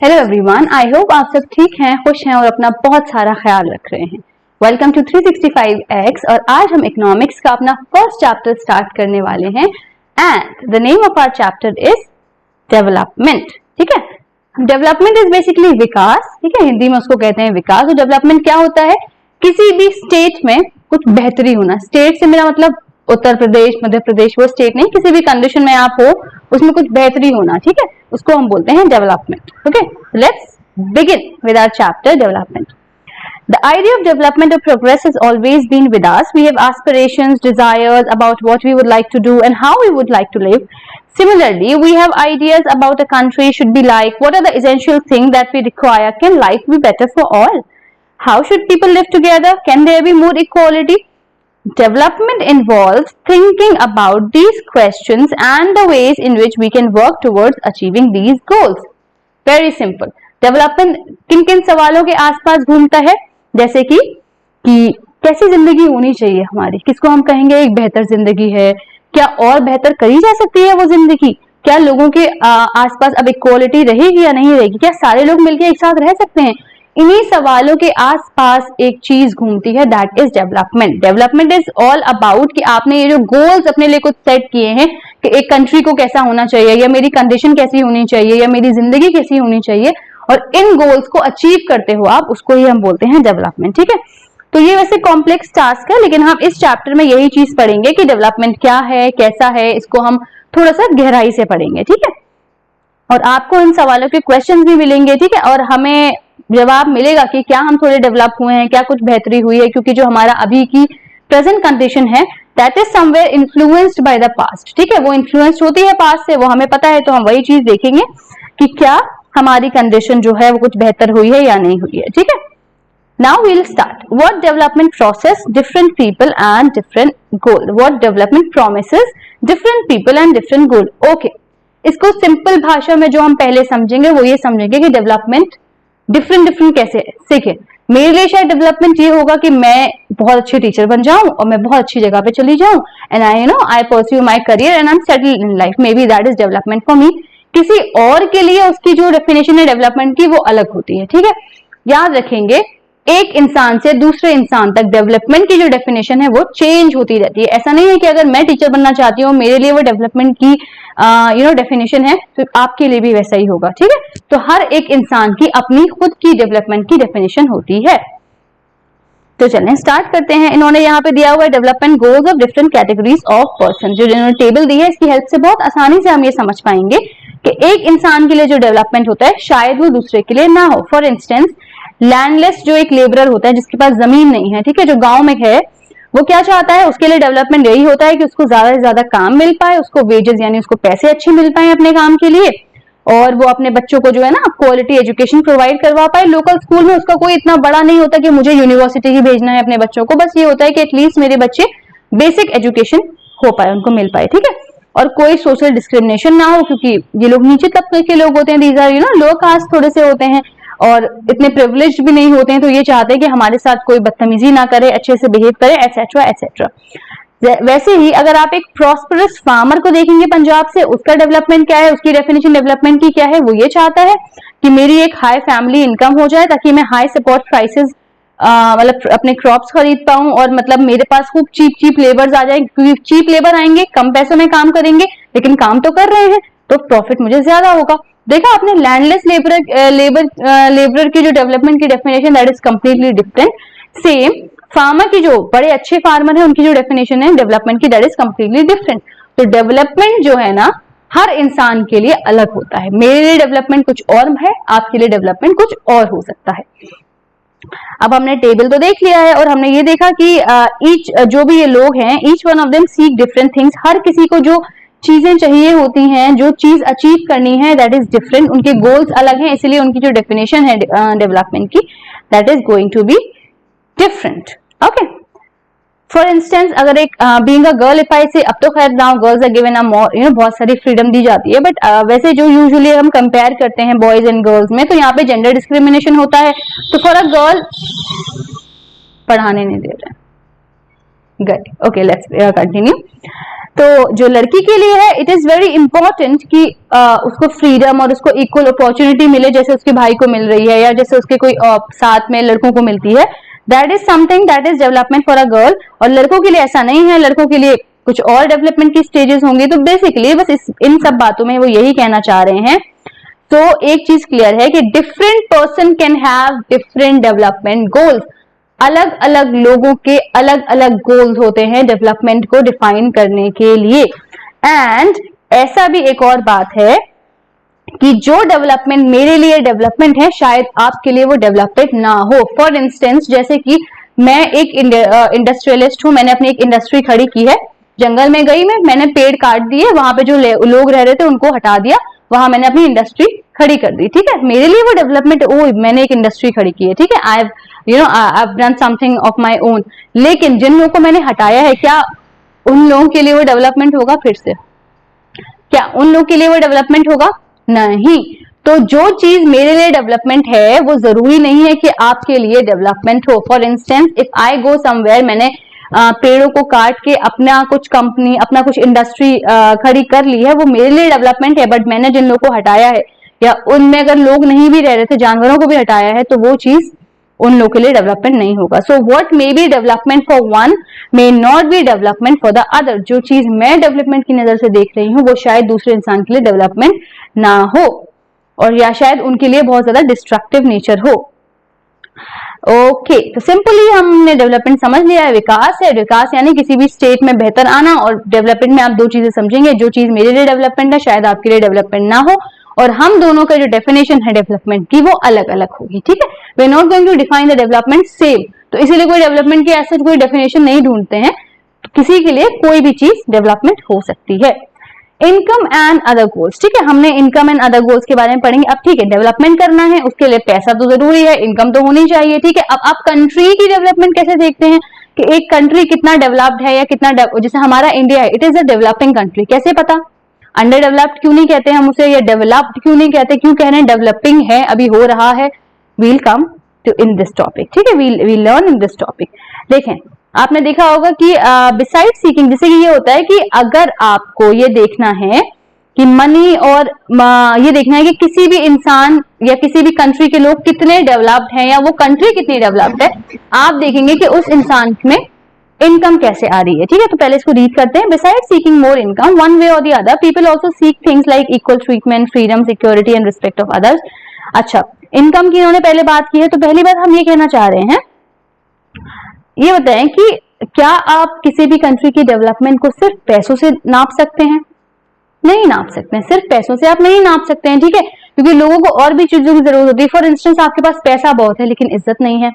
Hello everyone, I hope आप सब ठीक हैं, खुश हैं और अपना बहुत सारा ख्याल रख रहे हैं। वेलकम टू 365X और आज हम इकोनॉमिक्स का अपना फर्स्ट चैप्टर स्टार्ट करने वाले हैं and the name of our chapter is development. ठीक है, डेवलपमेंट इज बेसिकली विकास। ठीक है, हिंदी में उसको कहते हैं विकास। और डेवलपमेंट क्या होता है? किसी भी स्टेट में कुछ बेहतरी होना। स्टेट से मेरा मतलब उत्तर प्रदेश, मध्य प्रदेश, वो स्टेट नहीं, किसी भी कंडीशन में आप हो उसमें कुछ बेहतरी होना। ठीक है, उसको हम बोलते हैं development. Okay, let's begin with our chapter development. The idea of development or progress has always been with us. We have aspirations, desires about what we would like to do and how we would like to live. Similarly, we have ideas about a country should be like, what are the essential things that we require, can life be better for all, how should people live together, can there be more equality. Development involves thinking about these questions and the ways in which we can work towards achieving these goals. Very simple. Development किन किन सवालों के आसपास घूमता है? जैसे कि कैसी जिंदगी होनी चाहिए हमारी, किसको हम कहेंगे एक बेहतर जिंदगी है, क्या और बेहतर करी जा सकती है वो जिंदगी, क्या लोगों के आसपास अब इक्वालिटी रहेगी या नहीं रहेगी, क्या सारे लोग मिलकर एक साथ रह सकते हैं। इन्हीं सवालों के आसपास एक चीज घूमती है, that is development. Development is all about कि आपने ये जो गोल्स अपने लिए कुछ सेट किए हैं कि एक कंट्री को कैसा होना चाहिए, या मेरी कंडीशन कैसी होनी चाहिए, या मेरी जिंदगी कैसी होनी चाहिए, और इन गोल्स को अचीव करते हो आप, उसको ही हम बोलते हैं डेवलपमेंट। ठीक है, तो ये वैसे कॉम्प्लेक्स टास्क है, लेकिन हम इस चैप्टर में यही चीज पढ़ेंगे कि डेवलपमेंट क्या है, कैसा है, इसको हम थोड़ा सा गहराई से पढ़ेंगे। ठीक है, और आपको इन सवालों के क्वेश्चंस भी मिलेंगे। ठीक है, और हमें जवाब मिलेगा कि क्या हम थोड़े डेवलप हुए हैं, क्या कुछ बेहतरी हुई है, क्योंकि जो हमारा अभी की प्रेजेंट कंडीशन है that is somewhere influenced by the past. ठीक है, वो इन्फ्लुएंस्ड होती है पास्ट से, वो हमें पता है, तो हम वही चीज देखेंगे कि क्या हमारी कंडीशन जो है वो कुछ बेहतर हुई है या नहीं हुई है। ठीक है, now we will start. What development process different people and different goal. What development promises different people and different goal. Okay, इसको सिंपल भाषा में जो हम पहले समझेंगे वो ये समझेंगे कि डेवलपमेंट डिफरेंट कैसे है। देखिए, मेरे लिए शायद डेवलपमेंट ये होगा कि मैं बहुत अच्छी टीचर बन जाऊं और मैं बहुत अच्छी जगह पे चली जाऊं and I pursue my career and I am settled in life, may be that is development for me. किसी और के लिए उसकी जो डेफिनेशन है डेवलपमेंट की वो अलग होती है। ठीक है, याद रखेंगे, एक इंसान से दूसरे इंसान तक डेवलपमेंट की जो डेफिनेशन है वो चेंज होती रहती है। ऐसा नहीं है कि अगर मैं टीचर बनना चाहती हूँ मेरे लिए वो डेवलपमेंट की डेफिनेशन है तो आपके लिए भी वैसा ही होगा। ठीक है, तो हर एक इंसान की अपनी खुद की डेवलपमेंट की डेफिनेशन होती है। तो चलें स्टार्ट करते हैं। इन्होंने यहाँ पे दिया हुआ है development goals of different categories of person. जो इन्होंने टेबल दी है इसकी हेल्प से बहुत आसानी से हम ये समझ पाएंगे कि एक इंसान के लिए जो डेवलपमेंट होता है शायद वो दूसरे के लिए ना हो। फॉर इंस्टेंस, लैंडलेस जो एक लेबरर होता है जिसके पास जमीन नहीं है, ठीक है, जो गांव में है, वो क्या चाहता है, उसके लिए डेवलपमेंट यही होता है कि उसको ज्यादा से ज्यादा काम मिल पाए, उसको वेजेस यानी उसको पैसे अच्छे मिल पाए अपने काम के लिए, और वो अपने बच्चों को जो है ना क्वालिटी एजुकेशन प्रोवाइड करवा पाए। लोकल स्कूल में उसका कोई इतना बड़ा नहीं होता कि मुझे यूनिवर्सिटी ही भेजना है अपने बच्चों को, बस ये होता है कि एटलीस्ट मेरे बच्चे बेसिक एजुकेशन हो पाए, उनको मिल पाए। ठीक है, और कोई सोशल डिस्क्रिमिनेशन ना हो, क्योंकि ये लोग नीचे तबके के लोग होते हैं, दीज आर लो कास्ट थोड़े से होते हैं और इतने प्रिविलेज्ड भी नहीं होते हैं, तो ये चाहते हैं कि हमारे साथ कोई बदतमीजी ना करे, अच्छे से बिहेव करे, एटसेट्रा एटसेट्रा। वैसे ही अगर आप एक प्रॉस्परस फार्मर को देखेंगे पंजाब से, उसका डेवलपमेंट क्या है, उसकी डेफिनेशन डेवलपमेंट की क्या है, वो ये चाहता है कि मेरी एक हाई फैमिली इनकम हो जाए ताकि मैं हाई सपोर्ट प्राइसेस मतलब अपने क्रॉप्स खरीद पाऊं, और मतलब मेरे पास खूब चीप लेबर्स आ जाए, क्योंकि चीप लेबर आएंगे, कम पैसों में काम करेंगे, लेकिन काम तो कर रहे हैं तो प्रॉफिट मुझे ज्यादा होगा। देखा आपने, लैंडलेस लेबरर की जो डेवलपमेंट की definition that is completely different. Same farmer की जो बड़े अच्छे फार्मर है उनकी जो डेफिनेशन है डेवलपमेंट की दैट इज कंप्लीटली डिफरेंट। तो डेवलपमेंट जो है ना हर इंसान के लिए अलग होता है। मेरे लिए डेवलपमेंट कुछ और है, आपके लिए डेवलपमेंट कुछ और हो सकता है। अब हमने टेबल तो देख लिया है और हमने ये देखा कि ईच जो भी ये लोग हैं, each one of them seek different things. हर किसी को जो चीजें चाहिए होती हैं, जो चीज अचीव करनी है दैट इज डिफरेंट, उनके गोल्स अलग हैं, इसीलिए उनकी जो डेफिनेशन है डेवलपमेंट की that is going to be different. Okay, for instance अगर एक being a girl, if I say, अब तो खैर now girls are given a more बहुत सारी फ्रीडम दी जाती है, बट वैसे जो यूजुअली हम कंपेयर करते हैं बॉयज एंड गर्ल्स में, तो यहाँ पे जेंडर डिस्क्रिमिनेशन होता है। तो फॉर अ गर्ल, पढ़ाने नहीं दे रहे, गुड, ओके लेट्स कंटिन्यू। तो जो लड़की के लिए है इट इज वेरी इंपॉर्टेंट कि उसको फ्रीडम और उसको इक्वल अपॉर्चुनिटी मिले, जैसे उसके भाई को मिल रही है या जैसे उसके कोई साथ में लड़कों को मिलती है। That is something that is development for a girl. और लड़कों के लिए ऐसा नहीं है, लड़कों के लिए कुछ और डेवलपमेंट की स्टेजेस होंगी। तो बेसिकली बस इन सब बातों में वो यही कहना चाह रहे हैं। तो एक चीज क्लियर है कि different person can have different development goals. अलग अलग लोगों के अलग अलग गोल्स होते हैं डेवलपमेंट को डिफाइन करने के लिए। एंड ऐसा भी एक और बात है कि जो डेवलपमेंट मेरे लिए डेवलपमेंट है शायद आपके लिए वो डेवलपमेंट ना हो। फॉर इंस्टेंस, जैसे कि मैं एक इंडस्ट्रियलिस्ट हूं, मैंने अपनी एक इंडस्ट्री खड़ी की है, जंगल में गई मैंने पेड़ काट दिए, वहां पे जो लोग रह रहे थे उनको हटा दिया, वहां मैंने अपनी इंडस्ट्री खड़ी कर दी। ठीक है, मेरे लिए वो डेवलपमेंट, ओ मैंने एक इंडस्ट्री खड़ी की है, ठीक है, I have done something of my own. लेकिन जिन लोगों को मैंने हटाया है, क्या उन लोगों के लिए वो डेवलपमेंट होगा? फिर से क्या उन लोगों के लिए वो डेवलपमेंट होगा? नहीं। तो जो चीज मेरे लिए डेवलपमेंट है वो जरूरी नहीं है कि आपके लिए डेवलपमेंट हो। For instance, if I go somewhere, मैंने पेड़ों को काट के अपना कुछ कंपनी, अपना कुछ इंडस्ट्री खड़ी कर ली है, वो मेरे लिए डेवलपमेंट है। बट मैंने जिन लोगों को हटाया है या उनमें अगर लोग नहीं भी रह रहे थे, जानवरों को भी हटाया है, तो वो चीज उन लोगों के लिए डेवलपमेंट नहीं होगा। So what may be development for one may not be development for the other. जो चीज मैं डेवलपमेंट की नजर से देख रही हूँ वो शायद दूसरे इंसान के लिए डेवलपमेंट ना हो, और या शायद उनके लिए बहुत ज्यादा डिस्ट्रक्टिव नेचर हो। ओके, तो सिंपली हमने डेवलपमेंट समझ लिया है। विकास है, विकास यानी किसी भी स्टेट में बेहतर आना, और डेवलपमेंट में आप दो चीजें समझेंगे, जो चीज मेरे लिए डेवलपमेंट है शायद आपके लिए डेवलपमेंट ना हो, और हम दोनों का जो डेफिनेशन है डेवलपमेंट की वो अलग अलग होगी। ठीक है, we are not going to define the development same. तो इसीलिए कोई डेवलपमेंट की ऐसे कोई डेफिनेशन नहीं ढूंढते हैं, किसी के लिए कोई भी चीज डेवलपमेंट हो सकती है। इनकम एंड अदर गोल्स, ठीक है, हमने इनकम एंड अदर गोल्स के बारे में पढ़ेंगे। अब ठीक है, डेवलपमेंट करना है उसके लिए पैसा तो जरूरी है, इनकम तो होनी चाहिए। ठीक है, अब आप कंट्री की डेवलपमेंट कैसे देखते हैं कि एक कंट्री कितना डेवलप्ड है या कितना जैसे हमारा इंडिया है, it is a developing country. कैसे पता? अंडर डेवलप्ड क्यों नहीं कहते हम उसे, या डेवलप्ड क्यों नहीं कहते, क्यों कह रहे हैं डेवलपिंग है, अभी हो रहा है। We'll come to in this topic, ठीक है, we'll learn in this topic. देखें, आपने देखा होगा कि बिसाइड सीकिंग, जैसे कि ये होता है कि अगर आपको ये देखना है कि मनी और ये देखना है कि किसी भी इंसान या किसी भी कंट्री के लोग कितने डेवलप्ड हैं या वो कंट्री कितनी डेवलप्ड है, आप देखेंगे कि उस इंसान में इनकम कैसे आ रही है। ठीक है, तो पहले इसको रीड करते हैं। Beside seeking more income one way और the other, people also seek things like equal treatment, freedom, security and respect of others. अच्छा, इनकम की इन्होंने पहले बात की है, तो पहली बात हम ये कहना चाह रहे हैं, ये बताएं कि क्या आप किसी भी कंट्री की डेवलपमेंट को सिर्फ पैसों से नाप सकते हैं? नहीं नाप सकते हैं, सिर्फ पैसों से आप नहीं नाप सकते हैं। ठीक है, क्योंकि लोगों को और भी चीजों की जरूरत होती है। फॉर इंस्टेंस, आपके पास पैसा बहुत है लेकिन इज्जत नहीं है,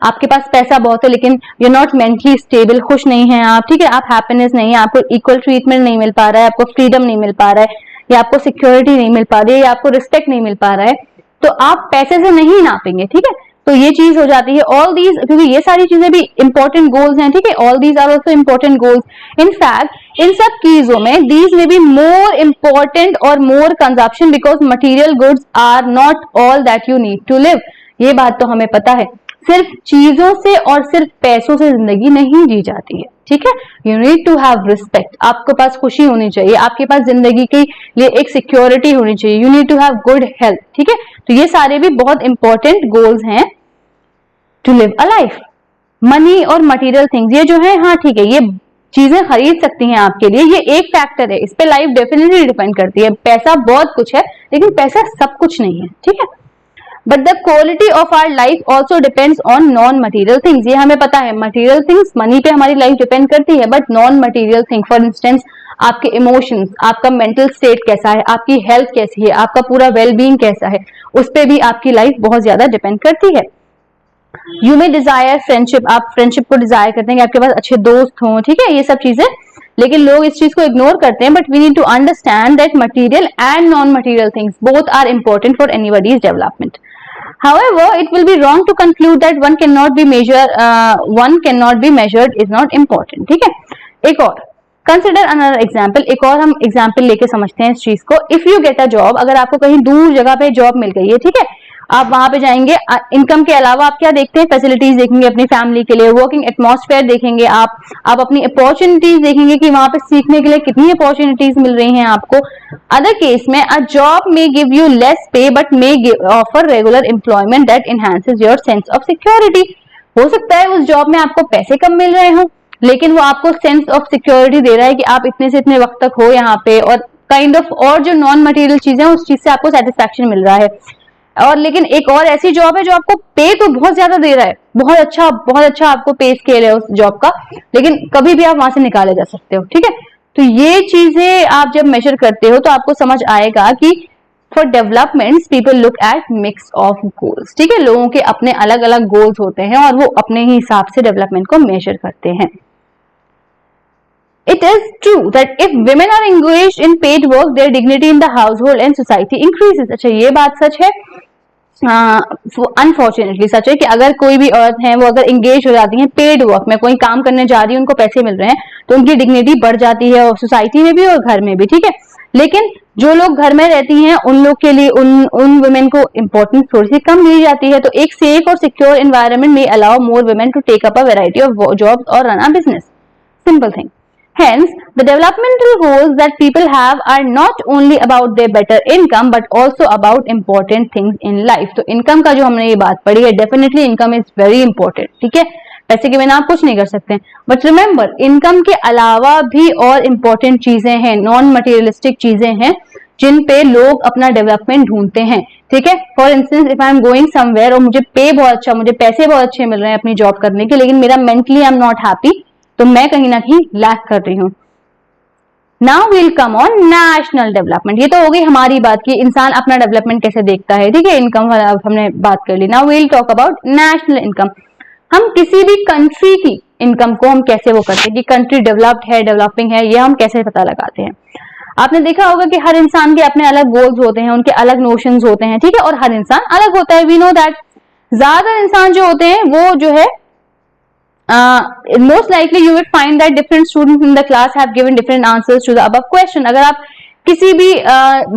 आपके पास पैसा बहुत है लेकिन you are not mentally stable, खुश नहीं है आप। ठीक है, आप हैप्पीनेस नहीं है, आपको इक्वल ट्रीटमेंट नहीं मिल पा रहा है, आपको फ्रीडम नहीं मिल पा रहा है, या आपको सिक्योरिटी नहीं मिल पा रही है, या आपको रिस्पेक्ट नहीं मिल पा रहा है, तो आप पैसे से नहीं नापेंगे। ठीक है, तो ये चीज हो जाती है। ऑल दीज, क्योंकि ये सारी चीजें भी इंपॉर्टेंट गोल्स हैं। ठीक है, all these are also important goals. In fact इन सब चीजों में these may be more important और more consumption, because material goods are not all that you need to live. ये बात तो हमें पता है, सिर्फ चीजों से और सिर्फ पैसों से जिंदगी नहीं जी जाती है। ठीक है, you need to have respect, आपके पास खुशी होनी चाहिए, आपके पास जिंदगी के लिए एक सिक्योरिटी होनी चाहिए, you need to have good health. ठीक है, तो ये सारे भी बहुत इंपॉर्टेंट गोल्स हैं to live a life. Money और मटेरियल थिंग्स, ये जो है, हाँ ठीक है, ये चीजें खरीद सकती हैं आपके लिए, ये एक फैक्टर है, इस पे लाइफ डेफिनेटली डिपेंड करती है। पैसा बहुत कुछ है लेकिन पैसा सब कुछ नहीं है। ठीक है, but the quality of our life also depends on non material things. ये हमें पता है, मटेरियल थिंग्स मनी पे हमारी लाइफ डिपेंड करती है, but non material thing, for instance आपके इमोशंस, आपका मेंटल स्टेट कैसा है, आपकी हेल्थ कैसी है, आपका पूरा वेलबींग कैसा है, उस पर भी आपकी लाइफ बहुत ज्यादा डिपेंड करती है। यू मे डिजायर फ्रेंडशिप, आप फ्रेंडशिप को डिजायर करते हैं कि आपके पास अच्छे दोस्त हों। ठीक है, ये सब चीजें, लेकिन लोग इस चीज को इग्नोर करते हैं। But we need to understand that material and non material things both are important for anybody's development. However, it will be wrong to conclude that one cannot be measured is not important. ठीक है, एक और consider another example, एक और हम example लेके समझते हैं इस चीज को। If you get a job, अगर आपको कहीं दूर जगह पे जॉब मिल गई है, ठीक है, आप वहां पे जाएंगे, इनकम के अलावा आप क्या देखते हैं, फैसिलिटीज देखेंगे अपनी फैमिली के लिए, वर्किंग एटमॉस्फेयर देखेंगे, आप अपनी अपॉर्चुनिटीज देखेंगे कि वहां पे सीखने के लिए कितनी अपॉर्चुनिटीज मिल रही हैं आपको। अदर केस में a job may give you less pay but may offer regular employment that enhances your sense of security. हो सकता है उस जॉब में आपको पैसे कम मिल रहे हो, लेकिन वो आपको सेंस ऑफ सिक्योरिटी दे रहा है कि आप इतने से इतने वक्त तक हो यहाँ पे, और काइंड ऑफ और जो नॉन मटेरियल चीजें उस चीज से आपको सेटिस्फैक्शन मिल रहा है। और लेकिन एक और ऐसी जॉब है जो आपको पे तो बहुत ज्यादा दे रहा है, बहुत अच्छा आपको पे स्केल है उस जॉब का, लेकिन कभी भी आप वहां से निकाले जा सकते हो। ठीक है, तो ये चीजें आप जब मेजर करते हो तो आपको समझ आएगा कि for developments people look at mix of goals. ठीक है, लोगों के अपने अलग अलग गोल्स होते हैं और वो अपने ही हिसाब से डेवलपमेंट को मेजर करते हैं। It is true that if women are engaged in paid work, their dignity in the household and society increases. अच्छा, ये बात सच है, अनफॉर्चुनेटली सच है कि अगर कोई भी औरत है वो अगर एंगेज हो जाती है पेड वर्क में, कोई काम करने जा रही है, उनको पैसे मिल रहे हैं, तो उनकी डिग्निटी बढ़ जाती है, और सोसाइटी में भी और घर में भी। ठीक है, लेकिन जो लोग घर में रहती हैं उन लोग के लिए उन वुमेन को इम्पोर्टेंस थोड़ी सी कम दी जाती है। तो एक सेफ और सिक्योर एनवायरनमेंट में allow more women to take up a variety of jobs और run a business. Simple thing. Hence, the developmental goals that people have are not only about their better income but also about important things in life. तो income का जो हमने ये बात पढ़ी है, definitely income is very important. ठीक है, पैसे के बिना आप कुछ नहीं कर सकते, बट रिमेंबर इनकम के अलावा भी और इम्पोर्टेंट चीजें हैं, नॉन मटेरियलिस्टिक चीजें हैं जिन पे लोग अपना डेवलपमेंट ढूंढते हैं। ठीक है, for instance if I am going somewhere और मुझे पे बहुत अच्छा, मुझे पैसे बहुत अच्छे मिल रहे हैं अपनी जॉब करने के, लेकिन मेरा mentally I am not happy, तो मैं कहीं ना कहीं लैक कर रही हूँ। Now will come on national development. ये तो हो गई हमारी बात की इंसान अपना डेवलपमेंट कैसे देखता है। ठीक है, इनकम वाला हमने बात कर ली। Now will talk about national income. हम किसी भी कंट्री की इनकम को हम कैसे वो करते हैं कि कंट्री डेवलप्ड है, डेवलपिंग है, ये हम कैसे पता लगाते हैं। आपने देखा होगा कि हर इंसान के अपने अलग गोल्स होते हैं, उनके अलग नोशंस होते हैं। ठीक है, और हर इंसान अलग होता है। वी नो दैट ज्यादातर इंसान जो होते हैं वो जो है most likely you will find that different students in the class have given different answers to the above question. अगर आप किसी भी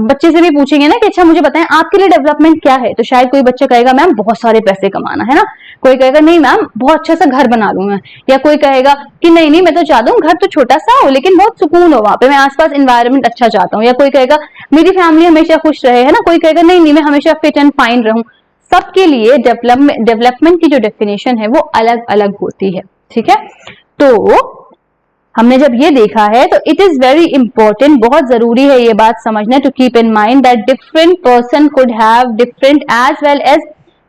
बच्चे से भी पूछेंगे ना कि अच्छा मुझे बताएं आपके लिए डेवलपमेंट क्या है, तो शायद कोई बच्चा कहेगा मैम बहुत सारे पैसे कमाना है ना, कोई कहेगा नहीं मैम बहुत अच्छा सा घर बना लूंगा, या कोई कहेगा कि नहीं नहीं मैं तो चाहता हूँ घर तो छोटा सा हो लेकिन बहुत सुकून हो, वहां पे मैं आसपास एनवायरनमेंट अच्छा चाहता हूँ, या कोई कहेगा मेरी फैमिली हमेशा खुश रहे, है ना, कोई कहेगा नहीं नहीं मैं हमेशा फिट एंड फाइन रहूं। सबके लिए डेवलपमेंट की जो डेफिनेशन है वो अलग अलग होती है। ठीक है, तो हमने जब ये देखा है तो इट इज वेरी इंपॉर्टेंट, बहुत जरूरी है ये बात समझना, to keep in mind that different person could have different as well as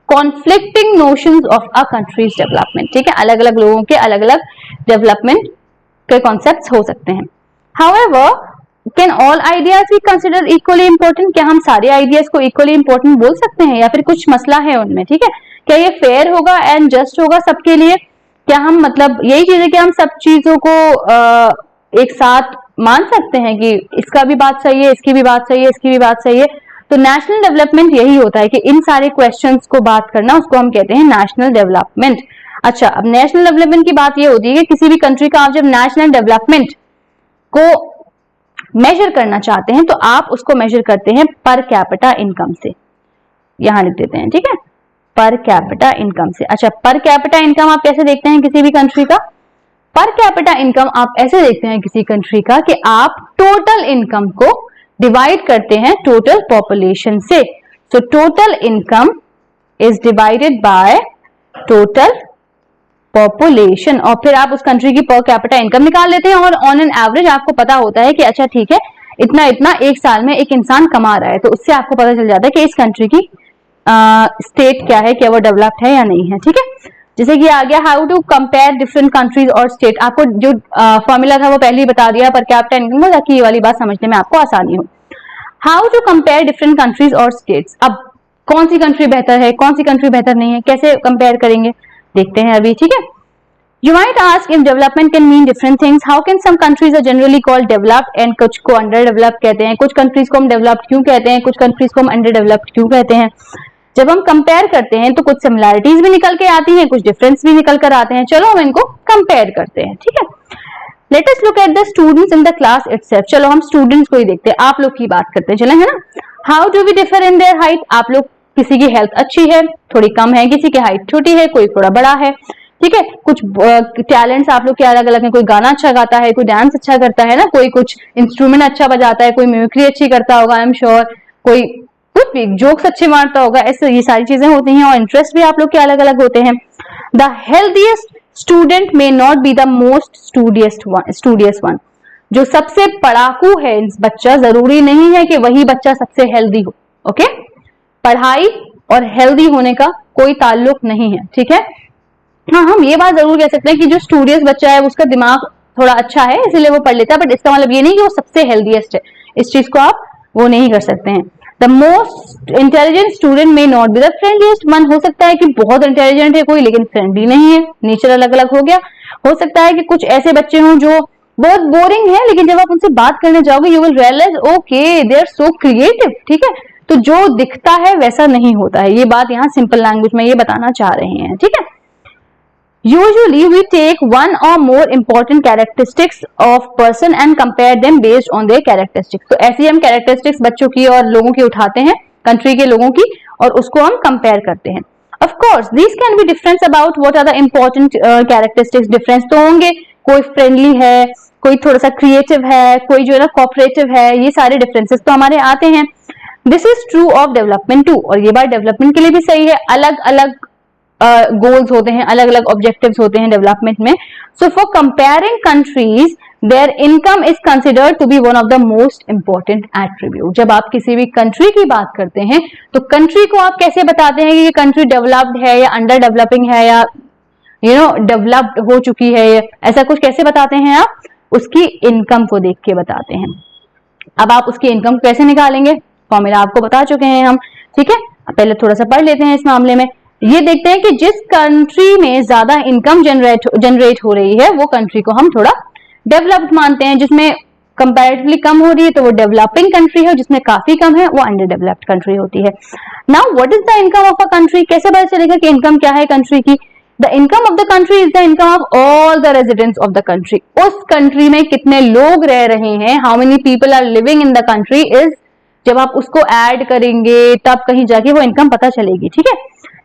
conflicting notions of a country's development. ठीक है, अलग अलग लोगों के अलग अलग डेवलपमेंट के कॉन्सेप्ट्स हो सकते हैं। However can all ideas be considered equally important? क्या हम सारे आइडियाज को इक्वली इंपॉर्टेंट बोल सकते हैं, या फिर कुछ मसला है उनमें? ठीक है, क्या ये फेयर होगा एंड जस्ट होगा सबके लिए? क्या हम मतलब यही चीज है कि हम सब चीजों को एक साथ मान सकते हैं कि इसका भी बात सही है, इसकी भी बात सही है, इसकी भी बात सही है? तो नेशनल डेवलपमेंट यही होता है कि इन सारे क्वेश्चंस को बात करना, उसको हम कहते हैं नेशनल डेवलपमेंट। अच्छा, अब नेशनल डेवलपमेंट की बात ये होती है कि किसी भी कंट्री का आप जब नेशनल डेवलपमेंट को मेजर करना चाहते हैं तो आप उसको मेजर करते हैं पर कैपिटा इनकम से। यहां लिख देते हैं, ठीक है, पर कैपिटा इनकम से। अच्छा, पर कैपिटा इनकम आप कैसे देखते हैं किसी भी कंट्री का? पर कैपिटा इनकम आप ऐसे देखते हैं किसी कंट्री का कि आप टोटल इनकम को डिवाइड करते हैं टोटल पॉपुलेशन से। So total income is divided by total population, और फिर आप उस कंट्री की पर कैपिटा इनकम निकाल लेते हैं, और ऑन एन एवरेज आपको पता होता है कि अच्छा ठीक है इतना इतना एक साल में एक इंसान कमा रहा है, तो उससे आपको पता चल जाता है कि इस कंट्री की स्टेट क्या है, क्या वो डेवलप्ड है या नहीं है। ठीक है, जैसे कि आ गया how to compare different countries और स्टेट। आपको जो फॉर्मूला था वो पहले ही बता दिया पर कैपिटा इनकम, ताकि ये वाली बात समझने में आपको आसानी हो। How to compare different countries और स्टेट्स। अब कौन सी कंट्री बेहतर है, कौन सी कंट्री बेहतर नहीं है, कैसे कंपेयर करेंगे देखते हैं अभी। ठीक है, You might ask if development can mean different things. How can some countries are generally called developed and कुछ को underdeveloped कहते हैं, कुछ कंट्रीज को हम डेवलप्ड क्यों कहते हैं, कुछ कंट्रीज को हम अंडरडेवलप्ड क्यों कहते हैं? जब हम कंपेयर करते हैं तो कुछ सिमिलैरिटीज भी निकल के आती हैं, कुछ डिफरेंस भी निकल कर आते हैं। चलो हम इनको कंपेयर करते हैं। ठीक है, let us look at the students in the class itself. चलो हम स्टूडेंट्स को ही देखते हैं, आप लोग की बात करते हैं, चले, है ना। How do we differ in their height? आप लोग किसी की हेल्थ अच्छी है, थोड़ी कम है, किसी की हाइट छोटी है, कोई थोड़ा बड़ा है, ठीक है। कुछ टैलेंट्स आप लोग के अलग अलग हैं, कोई गाना अच्छा गाता है, कोई डांस अच्छा करता है ना, कोई कुछ इंस्ट्रूमेंट अच्छा बजाता है, कोई मिमिक्री अच्छी करता होगा, आई एम श्योर, कोई कुछ भी जोक्स अच्छे मारता होगा, ऐसे ये सारी चीजें होती हैं। और इंटरेस्ट भी आप लोग के अलग अलग होते हैं। The healthiest student may not be the most studious one. जो सबसे पढ़ाकू है बच्चा, जरूरी नहीं है कि वही बच्चा सबसे हेल्दी हो। ओके, पढ़ाई और हेल्दी होने का कोई ताल्लुक नहीं है, ठीक है। हाँ, हम ये बात जरूर कह सकते हैं कि जो स्टूडियस बच्चा है उसका दिमाग थोड़ा अच्छा है इसलिए वो पढ़ लेता है, बट इसका मतलब ये नहीं कि वो सबसे हेल्दीएस्ट है। इस चीज को आप वो नहीं कर सकते हैं। द मोस्ट इंटेलिजेंट स्टूडेंट में नॉट बी द फ्रेंडलीएस्ट वन। हो सकता है कि बहुत इंटेलिजेंट है कोई लेकिन फ्रेंडली नहीं है, नेचर अलग अलग हो गया। हो सकता है कि कुछ ऐसे बच्चे हों जो बहुत बोरिंग है लेकिन जब आप उनसे बात करने जाओगे you will realise okay they are so creative, ठीक है। तो जो दिखता है वैसा नहीं होता है, ये बात यहाँ सिंपल लैंग्वेज में ये बताना चाह रहे हैं, ठीक है। Usually we take one or more important characteristics of person and compare them based on their characteristics. तो ऐसी हम characteristics बच्चों की और लोगों की उठाते हैं, कंट्री के लोगों की, और उसको हम कंपेयर करते हैं। Of course, these can be difference about what are the important characteristics. Difference तो होंगे, कोई फ्रेंडली है, कोई थोड़ा सा क्रिएटिव है, कोई जो है ना कोऑपरेटिव है, ये सारे डिफरेंसेस तो हमारे आते हैं। This is true of development too, और ये बात डेवलपमेंट के लिए भी सही है। अलग अलग गोल्स होते हैं, अलग अलग ऑब्जेक्टिव्स होते हैं डेवलपमेंट में। So for comparing countries their income is considered to be one of the most important attribute. जब आप किसी भी कंट्री की बात करते हैं तो कंट्री को आप कैसे बताते हैं कि ये कंट्री डेवलप्ड है या अंडर डेवलपिंग है या डेवलप्ड हो चुकी है, ऐसा कुछ कैसे बताते हैं आप? उसकी इनकम को देख के बताते हैं। अब आप उसकी इनकम कैसे निकालेंगे, फॉर्मूला आपको बता चुके हैं हम, ठीक है। पहले थोड़ा सा पढ़ लेते हैं इस मामले में। ये देखते हैं कि जिस कंट्री में ज्यादा इनकम जनरेट हो रही है वो कंट्री को हम थोड़ा डेवलप्ड मानते हैं। जिसमें कंपैरेटिवली कम हो रही है तो वो डेवलपिंग कंट्री है, जिसमें काफी कम है वो अंडर डेवलप्ड कंट्री होती है। Now what is the income of a country? कैसे पता चलेगा कि इनकम क्या है कंट्री की? The income of the country is the income of all the residents of the country. उस कंट्री में कितने लोग रह रहे हैं, how many people are living in the country, is जब आप उसको ऐड करेंगे तब कहीं जाके वो इनकम पता चलेगी, ठीक है।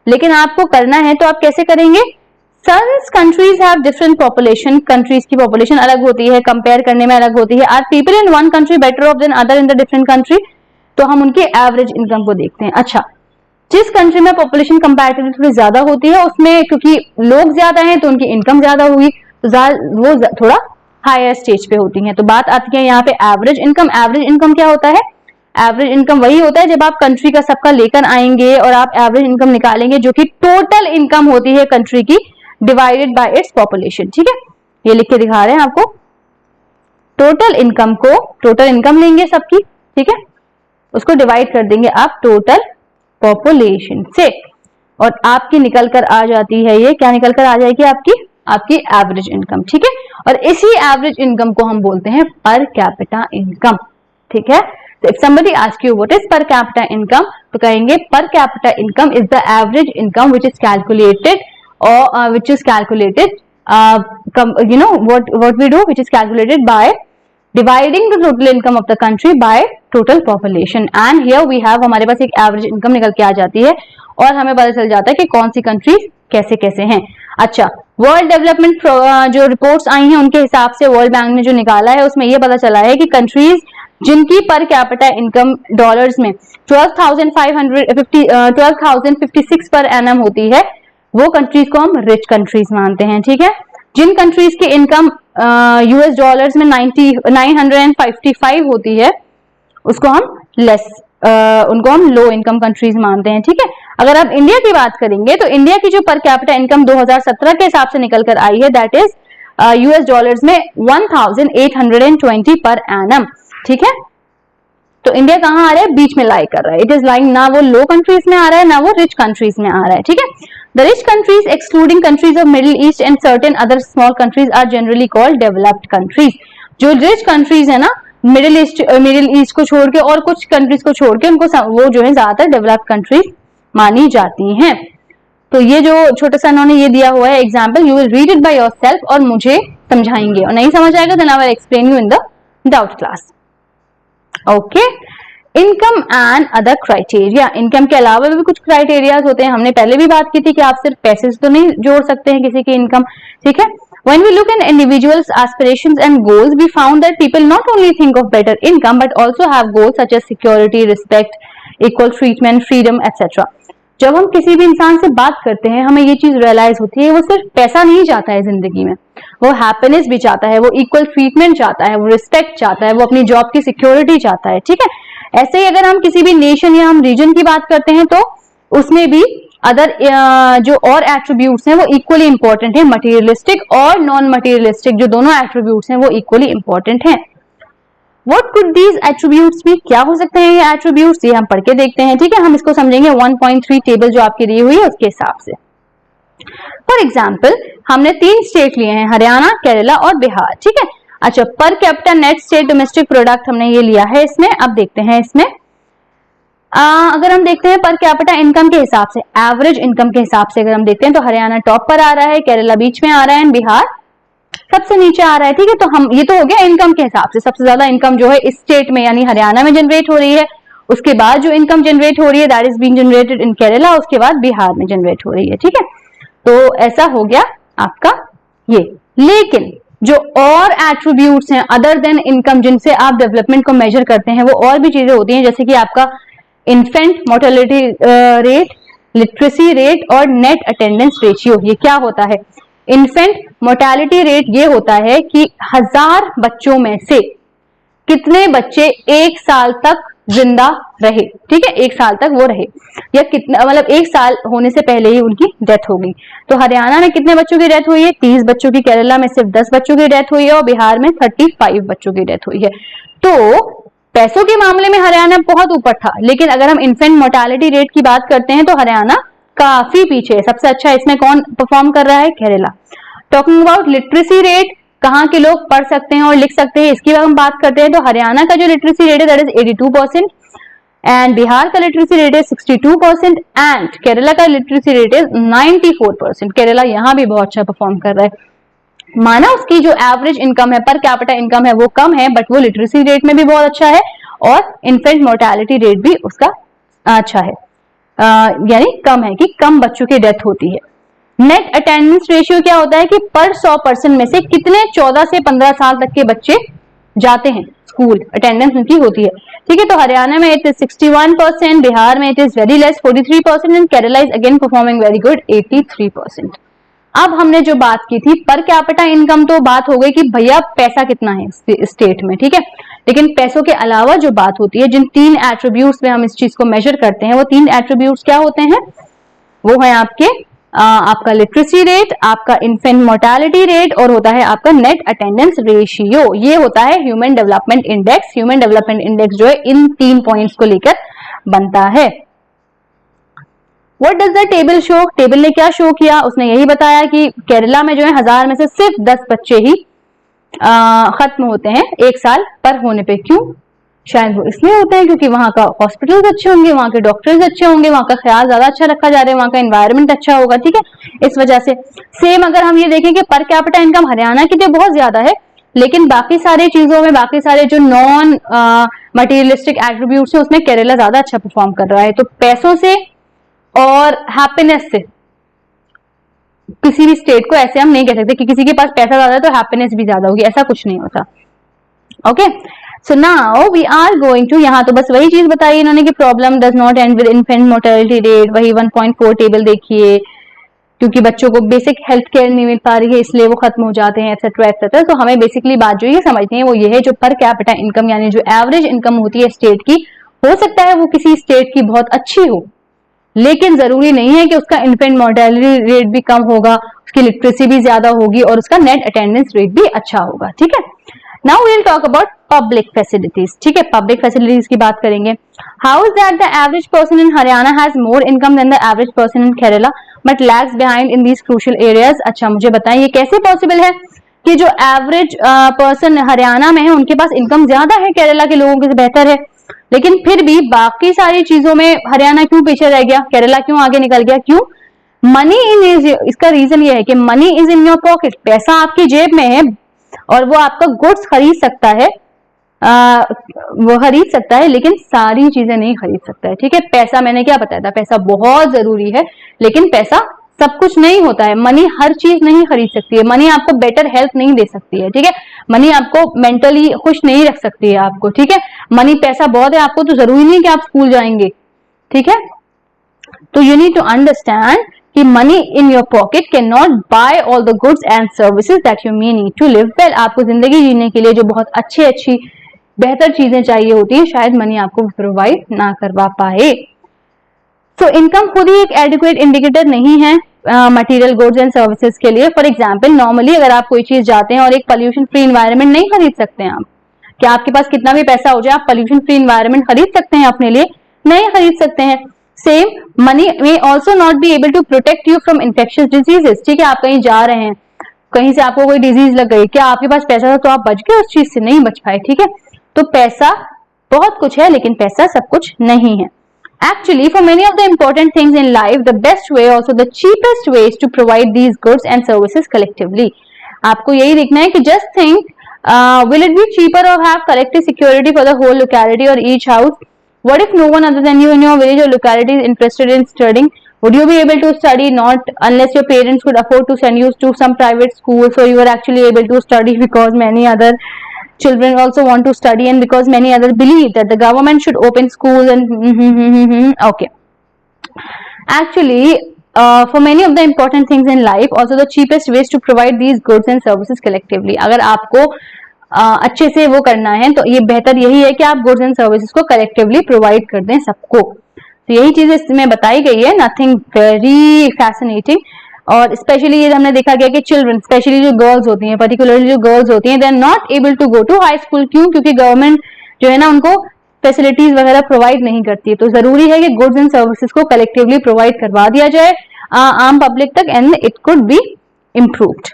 लेकिन आपको करना है तो आप कैसे करेंगे? Since countries have different population, countries की population अलग होती है, कंपेयर करने में अलग होती है। Are people in one country better off than other in the different country? तो हम उनके एवरेज इनकम को देखते हैं। अच्छा, जिस कंट्री में पॉपुलेशन कंपैरेटिवली थोड़ी ज्यादा होती है उसमें क्योंकि लोग ज्यादा हैं तो उनकी इनकम ज्यादा हुई, तो वो थोड़ा हायर स्टेज पे होती हैं। तो बात आती है यहाँ पे एवरेज इनकम। एवरेज इनकम क्या होता है? एवरेज इनकम वही होता है जब आप कंट्री का सबका लेकर आएंगे और आप एवरेज इनकम निकालेंगे जो कि टोटल इनकम होती है कंट्री की डिवाइडेड बाय इट्स पॉपुलेशन, ठीक है। ये लिख के दिखा रहे हैं आपको। टोटल इनकम लेंगे सबकी, ठीक है, उसको डिवाइड कर देंगे आप टोटल पॉपुलेशन से, और आपकी निकल कर आ जाती है, ये क्या निकल कर आ जाएगी? आपकी एवरेज इनकम, ठीक है। और इसी एवरेज इनकम को हम बोलते हैं पर कैपिटा इनकम, ठीक है। So if somebody asks you what is per capita income, तो कहेंगे per capita income is the average income which is calculated which is calculated what we do, which is calculated by dividing the total income of the country by total population, and here we have हमारे पास एक average income निकल के आ जाती है और हमें पता चल जाता है कि कौन सी कंट्रीज कैसे कैसे हैं। अच्छा, वर्ल्ड डेवलपमेंट जो रिपोर्ट्स आई हैं उनके हिसाब से वर्ल्ड बैंक ने जो निकाला है उसमें यह पता चला है कि कंट्रीज जिनकी पर कैपिटा इनकम डॉलर्स में 12,056 पर एनम होती है वो कंट्रीज को हम रिच कंट्रीज मानते हैं, ठीक है। जिन कंट्रीज की इनकम यूएस डॉलर्स में 955 होती है उसको हम उनको हम लो इनकम कंट्रीज मानते हैं, ठीक है। अगर आप इंडिया की बात करेंगे तो इंडिया की जो पर कैपिटा इनकम 2017 के हिसाब से निकल कर आई है दैट इज यूएस डॉलर्स में 1820 पर एनम, ठीक है। तो इंडिया कहां आ रहा है? बीच में लाई कर रहा है। इट इज लाइंग ना वो लो कंट्रीज में आ रहा है ना वो रिच कंट्रीज में आ रहा है, ठीक है। The rich countries excluding countries of Middle East and certain other small countries are generally called developed countries. जो रिच कंट्रीज है ना मिडिल ईस्ट को छोड़ के और कुछ कंट्रीज को छोड़ के उनको वो जो है ज्यादातर डेवलप्ड कंट्रीज मानी जाती हैं। तो ये जो छोटा सा इन्होंने ये दिया हुआ है example, you will read it by yourself और मुझे समझाएंगे, और नहीं समझ आएगा then I will explain you in the doubt class. Okay, income and other criteria, income के अलावा भी कुछ क्राइटेरियाज होते हैं, हमने पहले भी बात की थी कि आप सिर्फ पैसे से तो नहीं जोड़ सकते हैं किसी की इनकम, ठीक है। When we look at individuals' aspirations and goals, we found that people not only think of better income but also have goals such as security, respect, equal treatment, freedom, etc. जब हम किसी भी इंसान से बात करते हैं हमें ये चीज रियलाइज होती है वो सिर्फ पैसा नहीं चाहता है जिंदगी में, वो हैप्पीनेस भी चाहता है, वो इक्वल ट्रीटमेंट चाहता है, वो रिस्पेक्ट चाहता है, वो अपनी जॉब की सिक्योरिटी चाहता है, ठीक है। ऐसे ही अगर हम किसी भी नेशन या हम रीजन की बात करते हैं तो उसमें भी अदर जो और एट्रीब्यूट्स हैं वो इक्वली इंपॉर्टेंट है, मटेरियलिस्टिक और नॉन मटेरियलिस्टिक जो दोनों एट्रीब्यूट्स हैं वो इक्वली इंपॉर्टेंट हैं। What could these attributes be? क्या हो सकते हैं ये attributes? ये हम पढ़ के देखते हैं, ठीक है। हम इसको समझेंगे 1.3 टेबल जो आपकी दी हुई है उसके हिसाब से। फॉर एग्जाम्पल हमने 3 स्टेट लिए हैं, हरियाणा, केरला और बिहार, ठीक है। अच्छा, per capita net state domestic product हमने ये लिया है इसमें। अब देखते हैं इसमें अगर हम देखते हैं पर कैपिटा इनकम के हिसाब से, एवरेज इनकम के हिसाब से अगर हम देखते हैं तो हरियाणा टॉप पर आ रहा है, केरला बीच में आ रहा है, बिहार सबसे नीचे आ रहा है, ठीक है। तो हम ये तो हो गया इनकम के हिसाब से, सबसे ज्यादा इनकम जो है इस स्टेट में यानी हरियाणा में जनरेट हो रही है, उसके बाद जो इनकम जनरेट हो रही है that is being generated in Kerala, उसके बाद बिहार में जनरेट हो रही है, ठीक है। तो ऐसा हो गया आपका ये। लेकिन जो और एट्रीब्यूट्स हैं अदर देन इनकम जिनसे आप डेवलपमेंट को मेजर करते हैं वो और भी चीजें होती हैं, जैसे कि आपका infant mortality rate, literacy rate और नेट अटेंडेंस रेशियो। ये क्या होता है? इन्फेंट मोर्टेलिटी रेट ये होता है कि 1000 बच्चों में से कितने बच्चे 1 साल तक जिंदा रहे, ठीक है, 1 साल तक वो रहे, या कितना मतलब 1 साल होने से पहले ही उनकी डेथ हो गई। तो हरियाणा में कितने बच्चों की डेथ हुई है? 30 बच्चों की, केरला में सिर्फ 10 बच्चों की डेथ हुई है और बिहार में 35 बच्चों की डेथ हुई है। तो पैसों के मामले में हरियाणा बहुत ऊपर था, लेकिन अगर हम इन्फेंट मोर्टेलिटी रेट की बात करते हैं तो हरियाणा काफी पीछे है। सबसे अच्छा इसमें कौन परफॉर्म कर रहा है? Kerala. Talking about literacy rate, कहाँ के लोग पढ़ सकते हैं और लिख सकते हैं, इसकी हम बात करते हैं तो हरियाणा का जो लिटरेसी रेट है दैट इज 82% एंड बिहार का लिटरेसी रेट है 62% एंड केरला का लिटरेसी रेट है 94%। केरला यहाँ भी बहुत अच्छा परफॉर्म कर रहा है। माना उसकी जो एवरेज इनकम है, पर कैपिटा इनकम है वो कम है, बट वो लिटरेसी रेट में भी बहुत अच्छा है और इन्फेंट मोर्टेलिटी रेट भी उसका अच्छा है, यानी कम है कि कम बच्चों की डेथ होती है। नेट अटेंडेंस रेशियो क्या होता है कि पर 100% में से कितने 14 से 15 साल तक के बच्चे जाते हैं स्कूल, अटेंडेंस उनकी होती है, ठीक है। तो हरियाणा में इट इज 61%, बिहार में it is very less 43% and Kerala is again performing very good 83%। अब हमने जो बात की थी पर कैपिटा इनकम, तो बात हो गई कि भैया पैसा कितना है स्टेट में, ठीक है। लेकिन पैसों के अलावा जो बात होती है, जिन 3 एट्रीब्यूट्स में हम इस चीज को मेजर करते हैं, वो 3 एट्रीब्यूट्स क्या होते हैं? वो है आपका लिटरेसी रेट, आपका इन्फेंट मोर्टेलिटी रेट और होता है आपका नेट अटेंडेंस रेशियो। ये होता है human development index. Human development index जो है इन 3 पॉइंट्स को लेकर बनता है। What does the table show? Table ने क्या शो किया? उसने यही बताया कि केरला में जो है 1000 में से सिर्फ 10 बच्चे ही खत्म होते हैं 1 साल पर होने पे। क्यों? शायद वो इसलिए होते हैं क्योंकि वहां का हॉस्पिटल्स अच्छे होंगे, वहां के डॉक्टर्स अच्छे होंगे, वहां का ख्याल ज्यादा अच्छा रखा जा रहा है, वहां का एनवायरनमेंट अच्छा होगा, ठीक है, इस वजह से। सेम अगर हम ये देखें कि पर कैपिटा इनकम हरियाणा की तो बहुत ज्यादा है, लेकिन बाकी सारे चीजों में, बाकी सारे जो नॉन मटीरियलिस्टिक एट्रीब्यूट्स है उसमें केरला ज्यादा अच्छा परफॉर्म कर रहा है। तो पैसों से और हैप्पीनेस से किसी भी स्टेट को ऐसे हम नहीं कह सकते कि किसी के पास पैसा ज्यादा है तो हैप्पीनेस भी ज्यादा होगी, ऐसा कुछ नहीं होता। Okay, so now we are going to, यहाँ तो बस वही चीज बताई इन्होंने कि problem does not end with infant mortality rate, वही 1.4 टेबल देखिए, क्योंकि बच्चों को बेसिक हेल्थ केयर नहीं मिल पा रही है इसलिए वो खत्म हो जाते हैं, एक्सेट्रा एक्सेट्रा। तो हमें बेसिकली बात जो ये समझनी है वो ये है, जो पर कैपिटा इनकम यानी जो एवरेज इनकम होती है स्टेट की, हो सकता है वो किसी स्टेट की बहुत अच्छी हो, लेकिन जरूरी नहीं है कि उसका इन्फेंट मोर्टेलिटी रेट भी कम होगा, उसकी लिटरेसी भी ज्यादा होगी और उसका नेट अटेंडेंस रेट भी अच्छा होगा, ठीक है। Now we will talk about public facilities, ठीक है, पब्लिक फैसिलिटीज की बात करेंगे। How is that the average person in Haryana has more income than the average person in Kerala but lags behind in these crucial areas. अच्छा, मुझे बताएं ये कैसे पॉसिबल है कि जो एवरेज पर्सन हरियाणा में है उनके पास इनकम ज्यादा है, केरला के लोगों के बेहतर है, लेकिन फिर भी बाकी सारी चीजों में हरियाणा क्यों पीछे रह गया, केरला क्यों आगे निकल गया? क्यों? मनी इन इज, इसका रीजन ये है कि money is in your pocket, पैसा आपकी जेब में है और वो आपका गुड्स खरीद सकता है वो खरीद सकता है, लेकिन सारी चीजें नहीं खरीद सकता है। ठीक है, पैसा मैंने क्या बताया था, पैसा बहुत जरूरी है, लेकिन पैसा सब कुछ नहीं होता है। मनी हर चीज नहीं खरीद सकती है। मनी आपको बेटर हेल्थ नहीं दे सकती है। ठीक है, मनी आपको मेंटली खुश नहीं रख सकती है आपको। ठीक है, मनी पैसा बहुत है आपको तो जरूरी नहीं कि आप स्कूल जाएंगे। ठीक है, तो यू नीड टू अंडरस्टैंड कि money in your pocket can not buy all the goods and services that you may need to live well. आपको जिंदगी जीने के लिए जो बहुत अच्छी बेहतर चीजें चाहिए होती हैं, शायद मनी आपको प्रोवाइड ना करवा पाए। तो इनकम खुद ही एक एडिक्वेट इंडिकेटर नहीं है मटेरियल गुड्स एंड सर्विसेज के लिए। फॉर एग्जांपल, नॉर्मली अगर आप कोई चीज जाते हैं और एक पोल्यूशन फ्री एनवायरनमेंट नहीं खरीद सकते हैं आप, क्या आपके पास कितना भी पैसा हो जाए आप पोल्यूशन फ्री एनवायरनमेंट खरीद सकते हैं अपने लिए? नहीं खरीद सकते हैं। Same, money may also not be able to protect you from infectious diseases. ठीक है, आप कहीं जा रहे हैं, कहीं से आपको कोई डिजीज लग गई, क्या आपके पास पैसा था तो आप बच गए उस चीज से? नहीं बच पाए। ठीक है, तो पैसा बहुत कुछ है, लेकिन पैसा सब कुछ नहीं है। Actually, for many of the important things in life, the best way, also the cheapest way, is to provide these goods and services collectively. आपको यही देखना है कि just think, will it be cheaper or have collective security for the whole locality or each house? What if no one other than you in your village or locality is interested in studying? Would you be able to study? Not unless your parents could afford to send you to some private school, so you are actually able to study because many other children also want to study and because many others believe that the government should open schools and okay. Actually, for many of the important things in life, also the cheapest ways to provide these goods and services collectively. अगर आपको अच्छे से वो करना है तो ये बेहतर यही है कि आप गुड्स एंड सर्विसेज को कलेक्टिवली प्रोवाइड कर दें सबको। तो यही चीज इसमें बताई गई है, नथिंग वेरी फैसिनेटिंग। और स्पेशली ये हमने देखा गया कि चिल्ड्रन, स्पेशली जो गर्ल्स होती हैं, पर्टिकुलरली जो गर्ल्स होती हैं, they are not able to go to high school. क्यों? क्योंकि गवर्नमेंट जो है ना उनको फैसिलिटीज वगैरह प्रोवाइड नहीं करती है। तो जरूरी है कि गुड्स एंड सर्विसेज को कलेक्टिवली प्रोवाइड करवा दिया जाए आम पब्लिक तक, and it could be improved.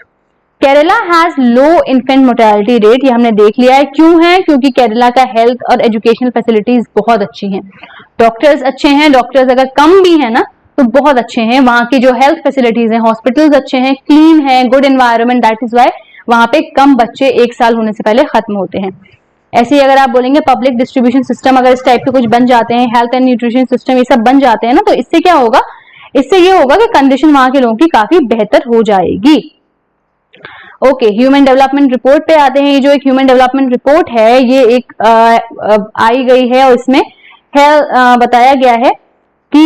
Kerala has low infant mortality rate, ये हमने देख लिया है। क्यों है? क्योंकि केरला का हेल्थ और एजुकेशनल फैसिलिटीज बहुत अच्छी हैं, डॉक्टर्स अच्छे हैं, डॉक्टर्स अगर कम भी है ना तो बहुत अच्छे हैं। वहां की जो हेल्थ फैसिलिटीज हैं, हॉस्पिटल्स अच्छे हैं, क्लीन है, good environment, that is why वहां पे कम बच्चे 1 साल होने से पहले खत्म होते हैं। ऐसे ही अगर आप बोलेंगे पब्लिक डिस्ट्रीब्यूशन सिस्टम अगर इस टाइप के कुछ बन जाते हैं, हेल्थ एंड न्यूट्रिशन सिस्टम ये सब बन जाते हैं ना, तो इससे क्या होगा? इससे ये होगा कि कंडीशन वहां के लोगों की काफी बेहतर हो जाएगी। ओके, ह्यूमन डेवलपमेंट रिपोर्ट पे आते हैं। ये जो एक ह्यूमन डेवलपमेंट रिपोर्ट है, ये एक आई गई है और इसमें बताया गया है कि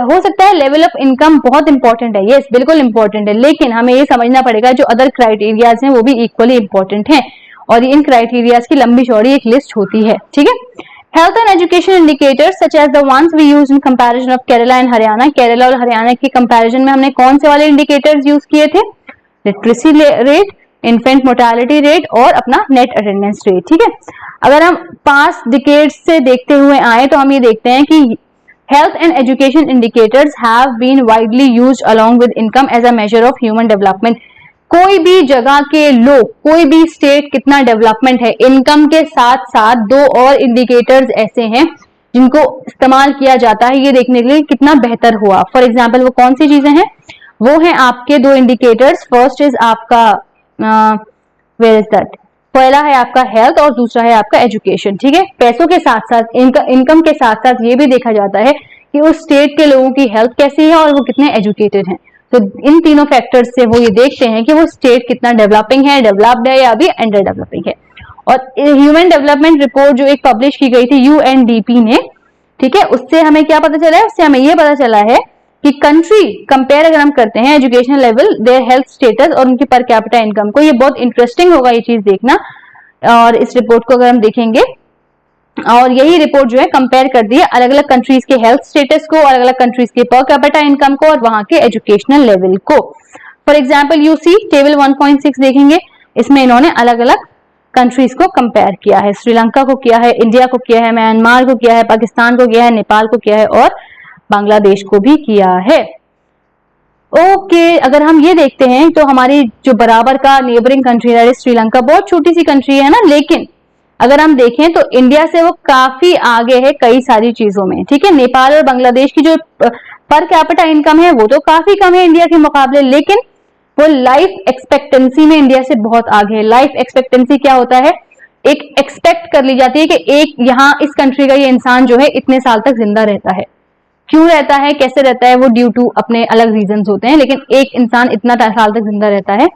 हो सकता है लेवल ऑफ इनकम बहुत इंपॉर्टेंट है, यस बिल्कुल इंपॉर्टेंट है, लेकिन हमें ये समझना पड़ेगा जो अदर क्राइटेरियाज हैं वो भी इक्वली इंपॉर्टेंट हैं, और इन क्राइटेरियाज की लंबी चौड़ी एक लिस्ट होती है। ठीक है, health and education indicators such as the ones we use in comparison of Kerala and Haryana. Kerala और हरियाणा के कंपैरिजन में हमने कौन से वाले इंडिकेटर्स यूज किए थे? Literacy rate, infant mortality rate और अपना नेट अटेंडेंस रेट। ठीक है, अगर हम 5 डिकेड्स से देखते हुए आए तो हम ये देखते हैं कि health and education indicators have been widely used along with income as a measure of human development. कोई भी जगह के लोग, कोई भी स्टेट कितना डेवलपमेंट है, इनकम के साथ साथ 2 और इंडिकेटर्स ऐसे हैं जिनको इस्तेमाल किया जाता है ये देखने के लिए कितना बेहतर हुआ। फॉर एग्जाम्पल वो कौन सी चीजें हैं? वो हैं आपके 2 इंडिकेटर्स। फर्स्ट इज आपका वेयर इज दैट, पहला है आपका हेल्थ और दूसरा है आपका एजुकेशन। ठीक है, पैसों के साथ साथ इनकम के साथ साथ ये भी देखा जाता है कि उस स्टेट के लोगों की हेल्थ कैसी है और वो कितने एजुकेटेड हैं। तो इन तीनों फैक्टर्स से वो ये देखते हैं कि वो स्टेट कितना डेवलपिंग है, डेवलप्ड है या अभी अंडर डेवलपिंग है। और ह्यूमन डेवलपमेंट रिपोर्ट जो एक पब्लिश की गई थी यूएनडीपी ने, ठीक है, उससे हमें क्या पता चला है? उससे हमें ये पता चला है कि कंट्री कंपेयर अगर हम करते हैं educational level, their health status और उनकी पर कैपिटा इनकम को, ये बहुत इंटरेस्टिंग होगा ये चीज देखना। और इस रिपोर्ट को अगर हम देखेंगे, और यही रिपोर्ट जो है कंपेयर कर दी है अलग अलग कंट्रीज के हेल्थ स्टेटस को, अलग अलग कंट्रीज के पर कैपिटा इनकम को और वहां के एजुकेशनल लेवल को। For example you see table 1.6 देखेंगे, इसमें इन्होंने अलग अलग कंट्रीज को कंपेयर किया है। श्रीलंका को किया है, इंडिया को किया है, म्यांमार को किया है, पाकिस्तान को किया है, नेपाल को किया है और बांग्लादेश को भी किया है। ओके, अगर हम ये देखते हैं तो हमारी जो बराबर का नेबरिंग कंट्री है श्रीलंका, बहुत छोटी सी कंट्री है ना, लेकिन अगर हम देखें तो इंडिया से वो काफी आगे है कई सारी चीजों में। ठीक है, नेपाल और बांग्लादेश की जो पर कैपिटा इनकम है वो तो काफी कम है इंडिया के मुकाबले, लेकिन वो लाइफ एक्सपेक्टेंसी में इंडिया से बहुत आगे है। लाइफ एक्सपेक्टेंसी क्या होता है? एक एक्सपेक्ट कर ली जाती है कि एक यहाँ इस कंट्री का ये इंसान जो है इतने साल तक जिंदा रहता है। क्यों रहता है, कैसे रहता है, वो ड्यू टू अपने अलग रीजन होते हैं, लेकिन एक इंसान इतना साल तक जिंदा रहता है।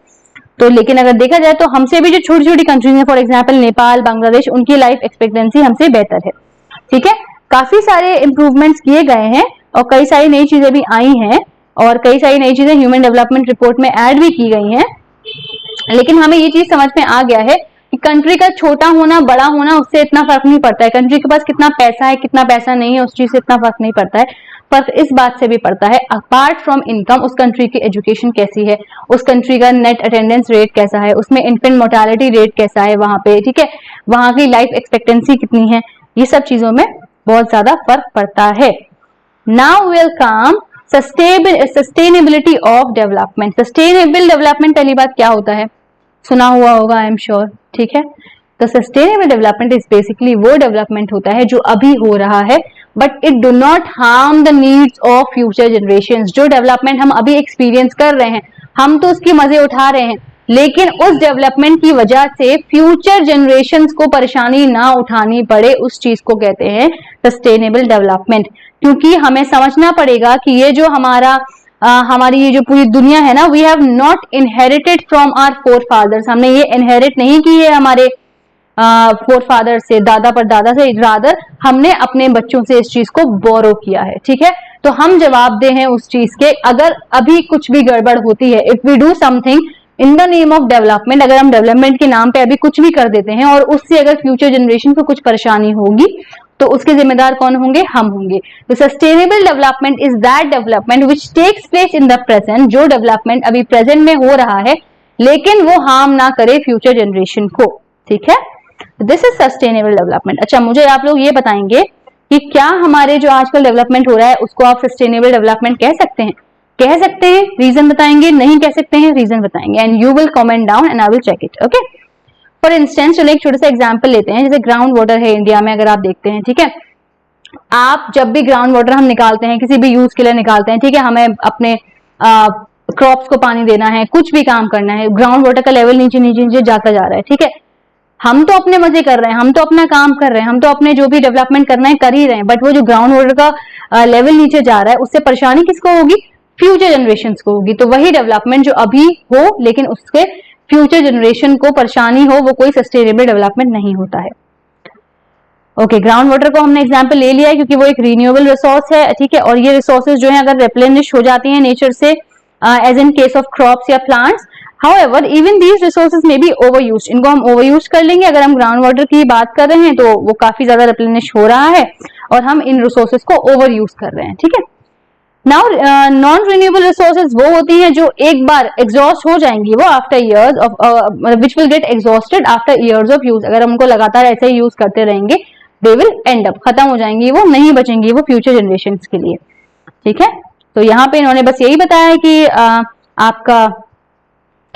तो लेकिन अगर देखा जाए तो हमसे भी जो छोटी छोटी कंट्रीज हैं, फॉर एग्जाम्पल नेपाल, बांग्लादेश, उनकी लाइफ एक्सपेक्टेंसी हमसे बेहतर है। ठीक है, काफी सारे इंप्रूवमेंट्स किए गए हैं और कई सारी नई चीजें भी आई हैं और कई सारी नई चीजें ह्यूमन डेवलपमेंट रिपोर्ट में ऐड भी की गई हैं। लेकिन हमें ये चीज समझ में आ गया है कि कंट्री का छोटा होना बड़ा होना उससे इतना फर्क नहीं पड़ता है, कंट्री के पास कितना पैसा है कितना पैसा नहीं है उस चीज से इतना फर्क नहीं पड़ता है। फर्क इस बात से भी पड़ता है, अपार्ट फ्रॉम इनकम, उस कंट्री की एजुकेशन कैसी है, उस कंट्री का नेट अटेंडेंस रेट कैसा है, उसमें इन्फेंट मोर्टालिटी रेट कैसा है वहां पे, ठीक है, वहां की लाइफ एक्सपेक्टेंसी कितनी है, ये सब चीजों में बहुत ज्यादा फर्क पड़ता है। Now will come sustainability of development. Sustainable development पहली बात क्या होता है, सुना हुआ होगा आई एम श्योर। ठीक है, तो सस्टेनेबल डेवलपमेंट इज बेसिकली वो डेवलपमेंट होता है जो अभी हो रहा है but it do not harm the needs of future generations. जो डेवलपमेंट हम अभी एक्सपीरियंस कर रहे हैं, हम तो उसकी मजे उठा रहे हैं, लेकिन उस डेवलपमेंट की वजह से फ्यूचर जनरेशंस को परेशानी ना उठानी पड़े, उस चीज को कहते हैं सस्टेनेबल डेवलपमेंट। क्योंकि हमें समझना पड़ेगा कि ये जो हमारी ये जो पूरी दुनिया है ना, we have not inherited from our forefathers. हमने ये इनहेरिट नहीं की है हमारे फोरफादर से, दादा पर दादा से, रादर हमने अपने बच्चों से इस चीज को बोरो किया है। ठीक है, तो हम जवाबदेह हैं उस चीज के। अगर अभी कुछ भी गड़बड़ होती है, if we do something in the name of development, अगर हम डेवलपमेंट के नाम पे अभी कुछ भी कर देते हैं और उससे अगर फ्यूचर जनरेशन को कुछ परेशानी होगी तो उसके जिम्मेदार कौन होंगे, हम होंगे। तो sustainable development is that development which takes place in the present, जो डेवलपमेंट अभी प्रेजेंट में हो रहा है लेकिन वो हार्म ना करे फ्यूचर जनरेशन को। ठीक है, दिस इज सस्टेनेबल डेवलपमेंट। अच्छा, मुझे आप लोग ये बताएंगे कि क्या हमारे जो आजकल डेवलपमेंट हो रहा है उसको आप सस्टेनेबल डेवलपमेंट कह सकते हैं? कह सकते हैं, रीजन बताएंगे, नहीं कह सकते हैं, रीजन बताएंगे, and you will comment down and I will check it. Okay, for instance चलो एक छोटा सा एग्जांपल लेते हैं, जैसे ग्राउंड वाटर है इंडिया में, अगर आप देखते हैं, ठीक है, आप जब भी ग्राउंड वाटर हम निकालते हैं किसी भी यूज के लिए निकालते हैं, ठीक है, हमें अपने क्रॉप्स को पानी देना है, कुछ भी काम करना है, ग्राउंड वाटर का लेवल नीचे नीचे नीचे जाता जा रहा है। ठीक है, हम तो अपने मजे कर रहे हैं, हम तो अपना काम कर रहे हैं, हम तो अपने जो भी डेवलपमेंट करना है कर ही रहे हैं, बट वो जो ग्राउंड वाटर का लेवल नीचे जा रहा है उससे परेशानी किसको होगी, फ्यूचर जनरेशन को होगी। तो वही डेवलपमेंट जो अभी हो लेकिन उसके फ्यूचर जनरेशन को परेशानी हो, वो कोई सस्टेनेबल डेवलपमेंट नहीं होता है। ओके, ग्राउंड वाटर को हमने एग्जांपल ले लिया है क्योंकि वो एक रिन्यूएबल रिसोर्स है। ठीक है, और ये रिसोर्सेज जो है अगर रिप्लेनिश हो जाती हैं नेचर से, as in case of crops या plants, However, even these resources may be overused. इनको हम overuse कर लेंगे। अगर हम ग्राउंड वाटर की बात कर रहे हैं तो वो काफी ज्यादा रिप्लेनिश हो रहा है और हम इन रिसोर्सेज को overuse कर रहे हैं। ठीक है, नाउ नॉन रिन्यूएबल रिसोर्सेज वो होती हैं जो एक बार एग्जॉस्ट हो जाएंगी, वो after years of which will get exhausted after years of use. अगर हम उनको लगातार ऐसे ही यूज करते रहेंगे, दे विल एंड अप, खत्म हो जाएंगी, वो नहीं बचेंगी वो फ्यूचर जनरेशन के लिए। ठीक है, तो यहाँ पे इन्होंने बस यही बताया है कि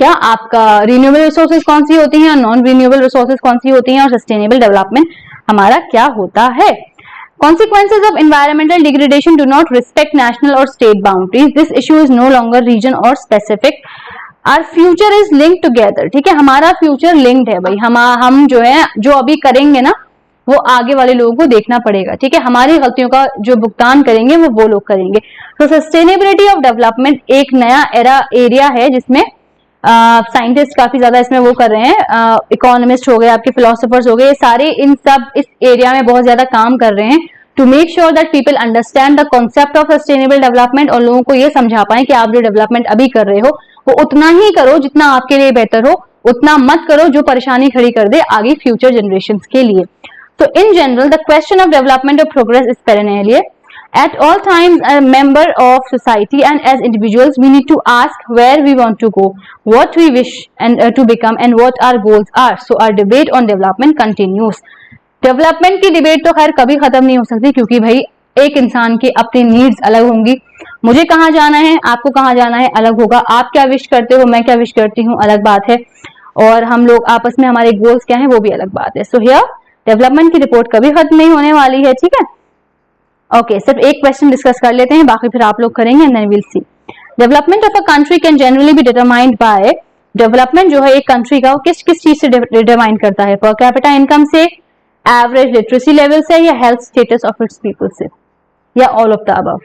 आपका रिन्यूएबल रिसोर्सेज कौन सी होती हैं और नॉन रिन्यूएबल रिसोर्सेज कौन सी होती हैं और सस्टेनेबल डेवलपमेंट हमारा क्या होता है। Consequences of environmental degradation do not respect national or state boundaries. This issue is no longer region or specific. Our future is linked together. ठीक है, हमारा फ्यूचर लिंक्ड है भाई। हम जो है जो अभी करेंगे ना वो आगे वाले लोगों को देखना पड़ेगा। ठीक है, हमारी गलतियों का जो भुगतान करेंगे वो लोग करेंगे। तो सस्टेनेबिलिटी ऑफ डेवलपमेंट एक नया एरिया है जिसमें साइंटिस्ट काफी ज्यादा इसमें वो कर रहे हैं, इकोनॉमिस्ट हो गए, आपके फिलोसोफर्स हो गए, सारे इन सब इस एरिया में बहुत ज्यादा काम कर रहे हैं to make sure that people understand the concept of sustainable development, और लोगों को ये समझा पाए कि आप जो डेवलपमेंट अभी कर रहे हो वो उतना ही करो जितना आपके लिए बेहतर हो, उतना मत करो जो परेशानी खड़ी कर दे आगे फ्यूचर जनरेशन के लिए। तो in general the question of development और progress is perennial. At all times, a member of society and as individuals, we need to ask where we want to go, what we wish and to become, and what our goals are. So our debate on development continues. Development की debate तो खैर कभी खत्म नहीं हो सकती क्योंकि भाई एक इंसान की अपनी needs अलग होंगी। मुझे कहाँ जाना है, आपको कहाँ जाना है, अलग होगा। आप क्या विश करते हो, मैं क्या विश करती हूँ, अलग बात है। और हम लोग आपस में हमारे गोल्स क्या है वो भी अलग बात है। सो हियर डेवलपमेंट की रिपोर्ट कभी खत्म नहीं होने वाली है। ठीक है, ओके, सिर्फ एक क्वेश्चन डिस्कस कर लेते हैं, बाकी फिर आप लोग करेंगे and then we will see. Development of a country can generally be determined by development जो है एक कंट्री का वो किस किस चीज से डिटरमाइन करता है, पर कैपिटा इनकम से, एवरेज लिटरेसी लेवल से, या health status of its people से, या ऑल ऑफ द अबव।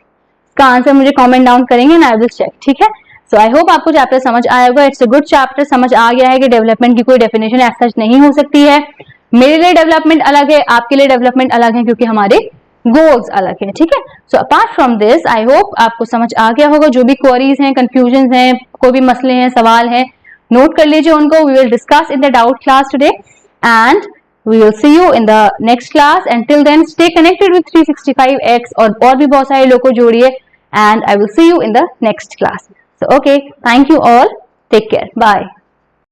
इसका आंसर मुझे कमेंट डाउन करेंगे एंड आई विल चेक, ठीक है। सो आई होप आपको चैप्टर समझ आया होगा। इट्स अ गुड चैप्टर, समझ आ गया है कि डेवलपमेंट की कोई डेफिनेशन एज सच नहीं हो सकती है। मेरे लिए डेवलपमेंट अलग है, आपके लिए डेवलपमेंट अलग है, क्योंकि हमारे गोल्स अलग है, ठीक है। So apart from this I hope आपको समझ आ गया होगा। जो भी क्वेरीज हैं, कंफ्यूजन हैं, कोई भी मसले हैं, सवाल हैं, नोट कर लीजिए उनको। We will discuss in the doubt class today and we will see you in the next class. Until then, stay connected with 365x और भी बहुत सारे लोग को जोड़िए, and I will see you in the next class. So okay, thank you all, take care, bye.